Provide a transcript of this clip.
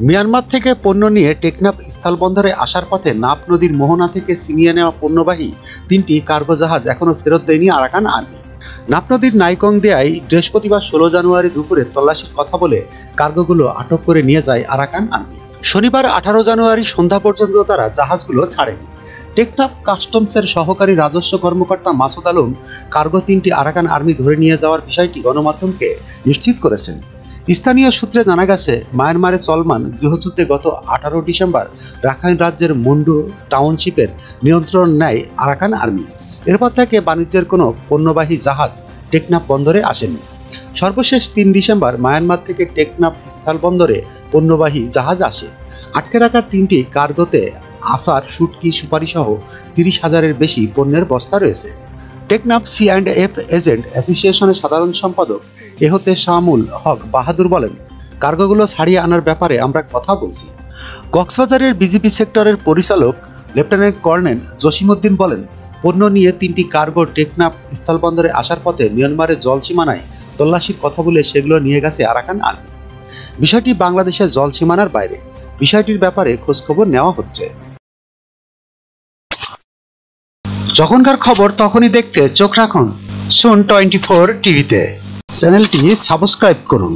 Myanmar থেকে পণ্য নিয়ে টেকনাফ স্থলবন্দরে আসার পথে নাফ নদীর মোহনা থেকে ছিনিয়ে নেওয়া পণ্যবাহী 3টি কার্গো জাহাজ এখনো ফেরত দেয়নি আরাকান আর্মি। নাফ নদীর নাইকং দেয়ায় বৃহস্পতিবার 16 জানুয়ারি দুপুরে তল্লাশির কথা বলে কার্গোগুলো আটক করে নিয়ে যায় আরাকান আর্মি। শনিবার 18 জানুয়ারি সন্ধ্যা পর্যন্ত তারা জাহাজগুলো ছাড়েনি। টেকনাফ কাস্টমসের সহকারী রাজস্ব কর্মকর্তা মাসুদ আলম কার্গো 3টি আরাকান আর্মি ধরে নিয়ে যাওয়ার বিষয়টি গণমাধ্যমকে নিশ্চিত করেছেন। স্থানীয় সূত্রে জানা গেছে, মায়ানমারে চলমান গৃহযুদ্ধে গত 18 ডিসেম্বর রাখাইন রাজ্যের মুন্ডু টাউনশিপের নিয়ন্ত্রণ নেয় আরাকান আর্মি। এরপর থেকে বাণিজ্যের কোনো পণ্যবাহী জাহাজ টেকনাফ বন্দরে আসেনি। সর্বশেষ 3 ডিসেম্বর মায়ানমার থেকে টেকনাফ স্থলবন্দরে পণ্যবাহী জাহাজ আসে। আটকে রাখা 3টি কার্গোতে আচার, শুটকি, সুপারি সহ 30,000-এর বেশি পণ্যের বস্তা রয়েছে। টেকনাফ C&F এজেন্ট অ্যাসোসিয়েশনের সাধারণ সম্পাদক এহতে শামুল হক বাহাদুর বলেন, কার্গোগুলো ছাড়িয়ে আনার ব্যাপারে আমরা কথা বলছি। কক্সবাজারের বিজিবি সেক্টরের পরিচালক লেফটেন্যান্ট কর্নেল জসিমউদ্দিন বলেন, পণ্য নিয়ে 3টি কার্গো টেকনাফ স্থলবন্দরে আসার পথে মিয়ানমারের জলসীমানায় তল্লাশির কথা বলে সেগুলো নিয়ে গেছে আরাকান আর্মি। বিষয়টি বাংলাদেশের জলসীমানার বাইরে। বিষয়টির ব্যাপারে খোঁজখবর নেওয়া হচ্ছে। যখনকার খবর তখনই দেখতে চোখ রাখুন সুন 24 টিভিতে। চ্যানেলটি সাবস্ক্রাইব করুন।